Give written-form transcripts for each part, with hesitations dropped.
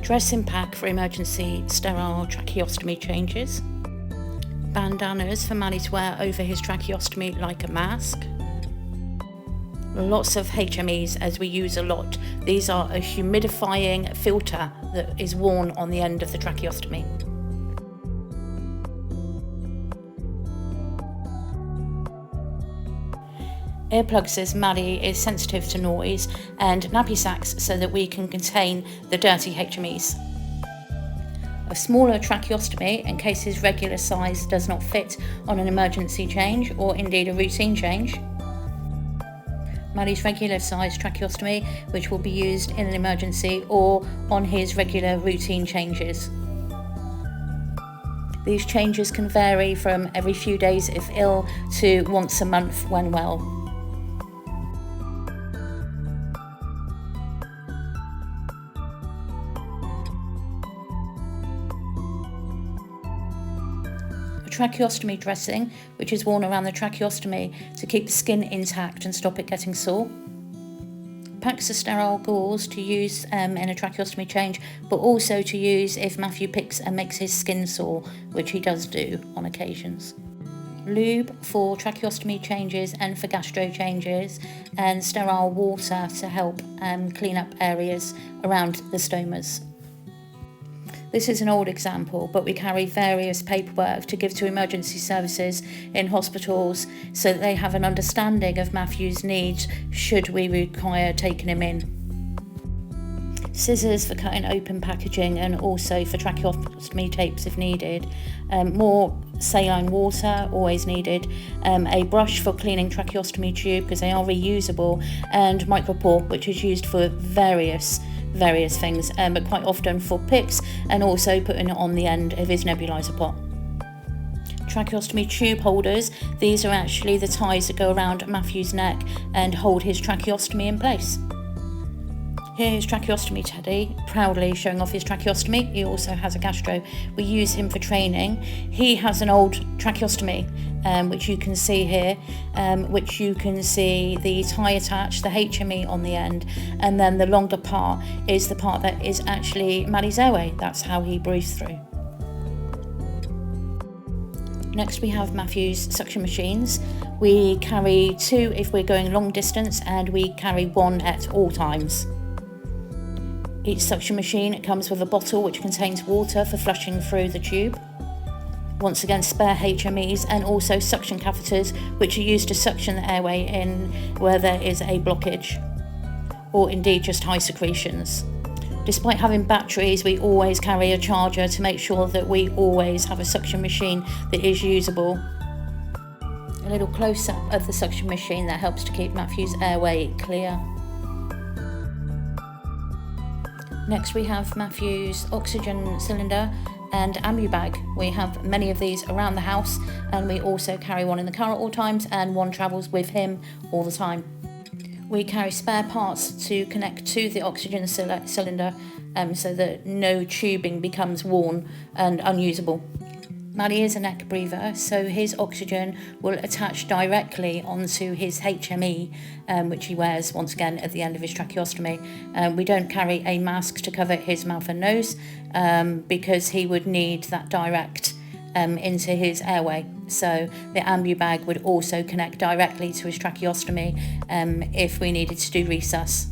dressing pack for emergency sterile tracheostomy changes, bandanas for Manny to wear over his tracheostomy like a mask, lots of HMEs as we use a lot. These are a humidifying filter that is worn on the end of the tracheostomy. Earplugs as Maddie is sensitive to noise, and nappy sacks so that we can contain the dirty HMEs. A smaller tracheostomy in case his regular size does not fit on an emergency change or indeed a routine change. Maddie's regular size tracheostomy, which will be used in an emergency or on his regular routine changes. These changes can vary from every few days if ill to once a month when well. Tracheostomy dressing, which is worn around the tracheostomy to keep the skin intact and stop it getting sore. Packs of sterile gauze to use in a tracheostomy change, but also to use if Matthew picks and makes his skin sore, which he does do on occasions. Lube for tracheostomy changes and for gastro changes, and sterile water to help clean up areas around the stomas. This is an old example, but we carry various paperwork to give to emergency services in hospitals so that they have an understanding of Matthew's needs should we require taking him in. Scissors for cutting open packaging and also for tracheostomy tapes if needed. More saline water, always needed. A brush for cleaning tracheostomy tube because they are reusable, and micropore, which is used for various things, but quite often for picks and also putting it on the end of his nebulizer pot. Tracheostomy tube holders, these are actually the ties that go around Matthew's neck and hold his tracheostomy in place. Here's tracheostomy Teddy, proudly showing off his tracheostomy. He also has a gastro. We use him for training. He has an old tracheostomy, which you can see here, which you can see the tie attached, the HME on the end, and then the longer part is the part that is actually Maddie's airway. That's how he breathes through. Next we have Matthew's suction machines. We carry 2 if we're going long distance, and we carry 1 at all times. Each suction machine comes with a bottle which contains water for flushing through the tube. Once again, spare HMEs and also suction catheters, which are used to suction the airway in where there is a blockage or indeed just high secretions. Despite having batteries, we always carry a charger to make sure that we always have a suction machine that is usable. A little close-up of the suction machine that helps to keep Matthew's airway clear. Next we have Matthew's oxygen cylinder and ambu bag. We have many of these around the house, and we also carry 1 in the car at all times, and 1 travels with him all the time. We carry spare parts to connect to the oxygen cylinder so that no tubing becomes worn and unusable. Maddie is a neck breather, so his oxygen will attach directly onto his HME, which he wears once again at the end of his tracheostomy. We don't carry a mask to cover his mouth and nose because he would need that direct into his airway. So the ambu bag would also connect directly to his tracheostomy if we needed to do resus.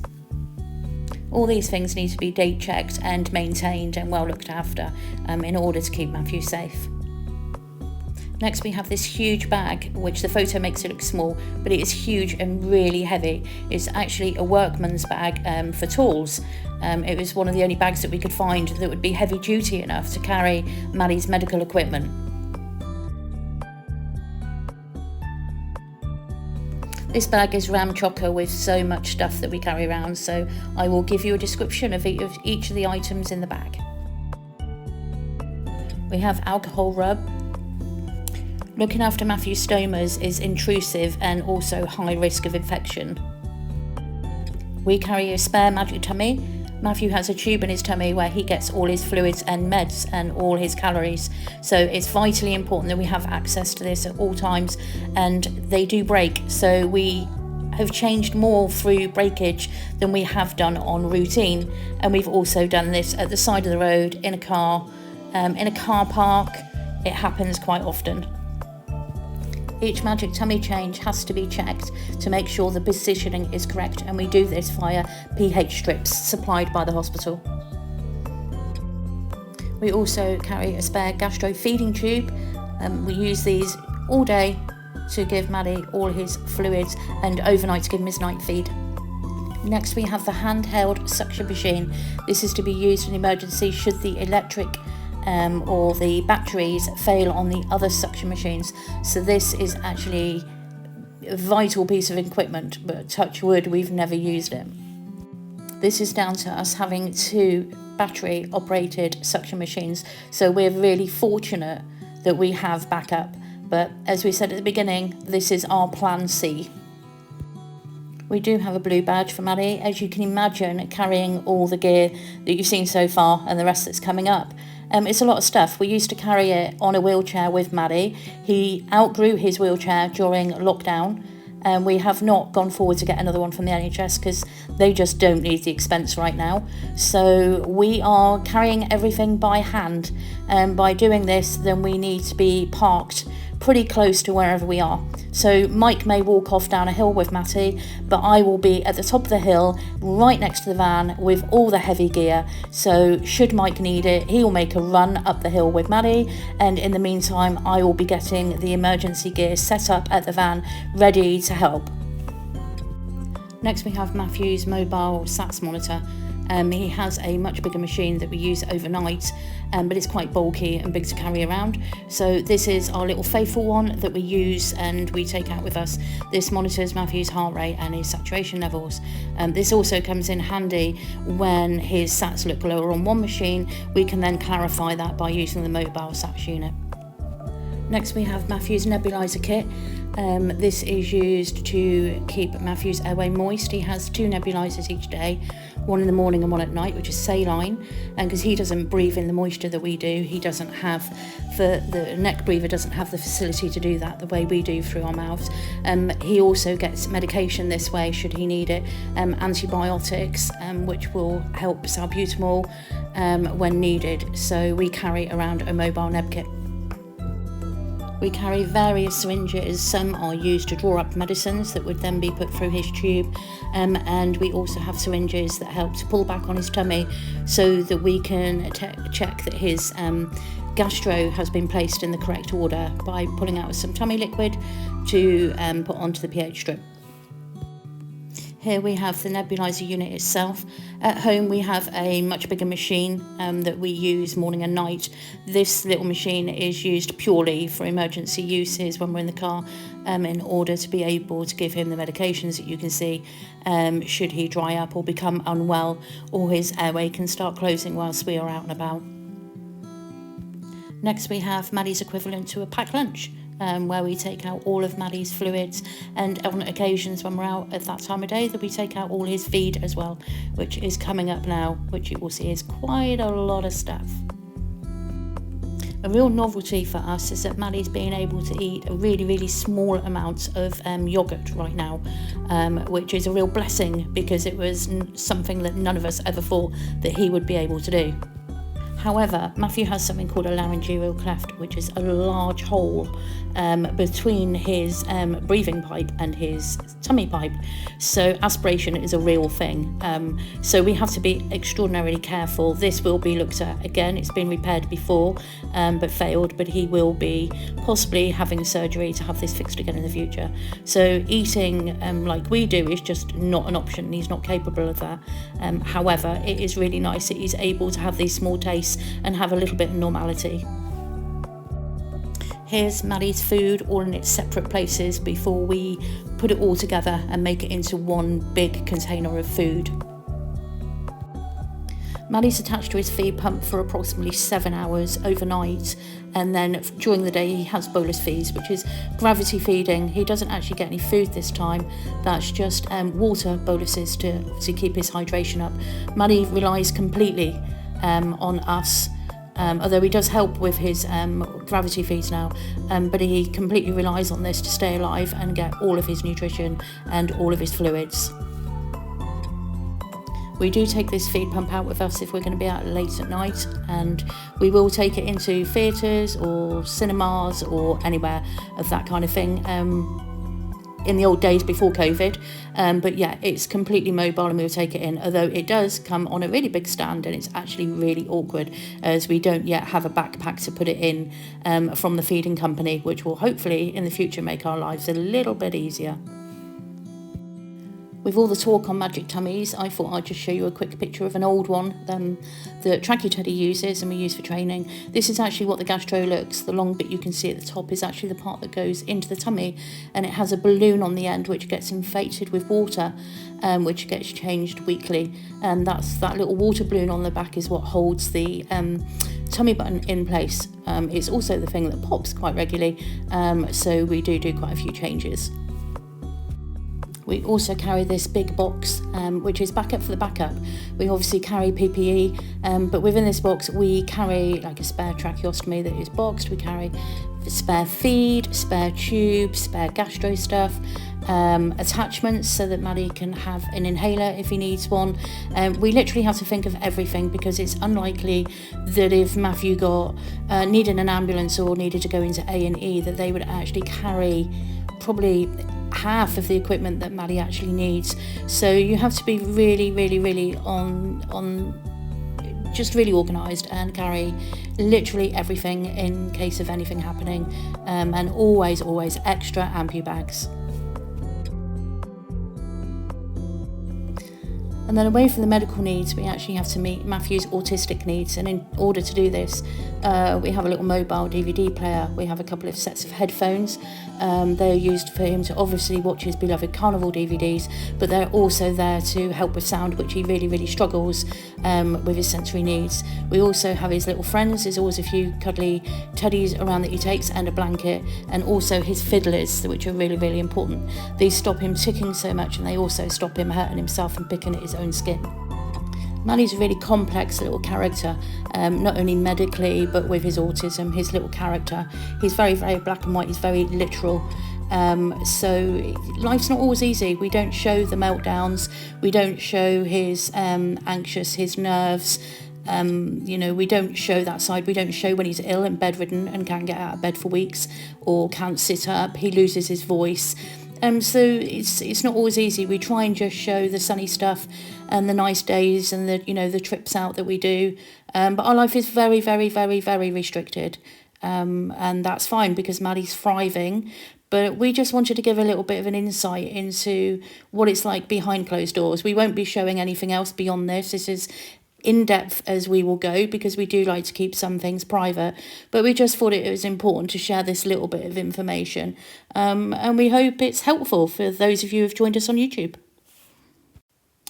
All these things need to be date checked and maintained and well looked after in order to keep Matthew safe. Next we have this huge bag, which the photo makes it look small, but it is huge and really heavy. It's actually a workman's bag for tools. It was one of the only bags that we could find that would be heavy duty enough to carry Maddie's medical equipment. This bag is ram chocker with so much stuff that we carry around, so I will give you a description of each of the items in the bag. We have alcohol rub. Looking after Matthew's stomas is intrusive and also high risk of infection. We carry a spare Magic tummy. Matthew has a tube in his tummy where he gets all his fluids and meds and all his calories. So it's vitally important that we have access to this at all times, and they do break. So we have changed more through breakage than we have done on routine, and we've also done this at the side of the road, in a car park. It happens quite often. Each magic tummy change has to be checked to make sure the positioning is correct, and we do this via pH strips supplied by the hospital. We also carry a spare gastro feeding tube. We use these all day to give Maddie all his fluids, and overnight to give him his night feed. Next, we have the handheld suction machine. This is to be used in emergency should the electric or the batteries fail on the other suction machines. So this is actually a vital piece of equipment, but touch wood, we've never used it. This is down to us having 2 battery operated suction machines, so we're really fortunate that we have backup. But as we said at the beginning, this is our plan C. We do have a blue badge for Maddie. As you can imagine, carrying all the gear that you've seen so far and the rest that's coming up, it's a lot of stuff. We used to carry it on a wheelchair with Maddie. He outgrew his wheelchair during lockdown, and we have not gone forward to get another one from the NHS because they just don't need the expense right now. So we are carrying everything by hand, and by doing this, then we need to be parked pretty close to wherever we are. So Mike may walk off down a hill with Matty, but I will be at the top of the hill right next to the van with all the heavy gear. So should Mike need it, he will make a run up the hill with Maddie, and in the meantime I will be getting the emergency gear set up at the van ready to help. Next we have Matthew's mobile SATS monitor. He has a much bigger machine that we use overnight, but it's quite bulky and big to carry around. So this is our little faithful one that we use and we take out with us. This monitors Matthew's heart rate and his saturation levels. This also comes in handy when his SATs look lower on one machine. We can then clarify that by using the mobile SATs unit. Next we have Matthew's nebulizer kit. This is used to keep Matthew's airway moist. He has 2 nebulizers each day, one in the morning and one at night, which is saline, and because he doesn't breathe in the moisture that we do, he doesn't have the neck breather doesn't have the facility to do that the way we do through our mouths. He also gets medication this way should he need it, antibiotics, which will help salbutamol when needed. So we carry around a mobile neb kit. We carry various syringes. Some are used to draw up medicines that would then be put through his tube, and we also have syringes that help to pull back on his tummy so that we can check that his gastro has been placed in the correct order by pulling out some tummy liquid to put onto the pH strip. Here we have the nebulizer unit itself. At home we have a much bigger machine that we use morning and night. This little machine is used purely for emergency uses when we're in the car, in order to be able to give him the medications that you can see should he dry up or become unwell, or his airway can start closing whilst we are out and about. Next we have Maddie's equivalent to a packed lunch, where we take out all of Maddie's fluids, and on occasions when we're out at that time of day that we take out all his feed as well, which is coming up now, which you will see is quite a lot of stuff. A real novelty for us is that Maddie's being able to eat a really small amount of yoghurt right now, which is a real blessing because it was something that none of us ever thought that he would be able to do. However, Matthew has something called a laryngeal cleft, which is a large hole between his breathing pipe and his tummy pipe. So aspiration is a real thing. So we have to be extraordinarily careful. This will be looked at again. It's been repaired before, but failed, but he will be possibly having surgery to have this fixed again in the future. So eating like we do is just not an option. He's not capable of that. However, it is really nice that he's able to have these small tastes and have a little bit of normality. Here's Maddie's food all in its separate places before we put it all together and make it into one big container of food. Maddie's attached to his feed pump for approximately 7 hours overnight, and then during the day he has bolus feeds, which is gravity feeding. He doesn't actually get any food this time. That's just water boluses to keep his hydration up. Maddie relies completely on us, although he does help with his gravity feeds now, but he completely relies on this to stay alive and get all of his nutrition and all of his fluids. We do take this feed pump out with us if we're going to be out late at night, and we will take it into theatres or cinemas or anywhere of that kind of thing. In the old days before COVID, but yeah, it's completely mobile and we'll take it in, although it does come on a really big stand and it's actually really awkward as we don't yet have a backpack to put it in from the feeding company, which will hopefully in the future make our lives a little bit easier. With all the talk on magic tummies, I thought I'd just show you a quick picture of an old one that Trackie Teddy uses and we use for training. This is actually what the gastro looks. The long bit you can see at the top is actually the part that goes into the tummy, and it has a balloon on the end which gets inflated with water, which gets changed weekly. And that little water balloon on the back is what holds the tummy button in place. It's also the thing that pops quite regularly, so we do quite a few changes. We also carry this big box, which is backup for the backup. We obviously carry PPE, but within this box we carry like a spare tracheostomy that is boxed. We carry spare feed, spare tubes, spare gastro stuff, attachments so that Maddie can have an inhaler if he needs one. We literally have to think of everything because it's unlikely that if Matthew needed an ambulance or needed to go into A&E that they would actually carry probably half of the equipment that Maddie actually needs. So you have to be really just really organised and carry literally everything in case of anything happening, and always extra ampu bags. And then away from the medical needs, we actually have to meet Matthew's autistic needs. And in order to do this, we have a little mobile DVD player. We have a couple of sets of headphones. They're used for him to obviously watch his beloved Carnival DVDs, but they're also there to help with sound, which he really struggles with his sensory needs. We also have his little friends. There's always a few cuddly teddies around that he takes and a blanket, and also his fiddlers, which are really important. These stop him ticking so much, and they also stop him hurting himself and picking at his own skin. Maddie's a really complex little character, not only medically but with his autism, his little character. He's very black and white, he's very literal. So life's not always easy. We don't show the meltdowns, we don't show his anxious, his nerves. We don't show that side. We don't show when he's ill and bedridden and can't get out of bed for weeks or can't sit up. He loses his voice. So it's not always easy. We try and just show the sunny stuff and the nice days and the trips out that we do. But our life is very restricted. And that's fine because Maddie's thriving. But we just wanted to give a little bit of an insight into what it's like behind closed doors. We won't be showing anything else beyond this. This is in-depth as we will go because we do like to keep some things private, but we just thought it was important to share this little bit of information, and we hope it's helpful for those of you who have joined us on YouTube.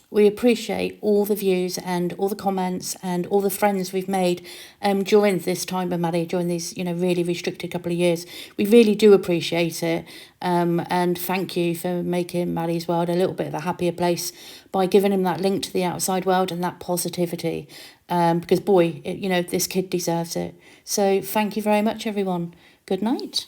We appreciate all the views and all the comments and all the friends we've made during this time with Maddie, during these really restricted couple of years. We really do appreciate it, and thank you for making Maddie's world a little bit of a happier place by giving him that link to the outside world and that positivity, because boy, this kid deserves it. So thank you very much, everyone. Good night.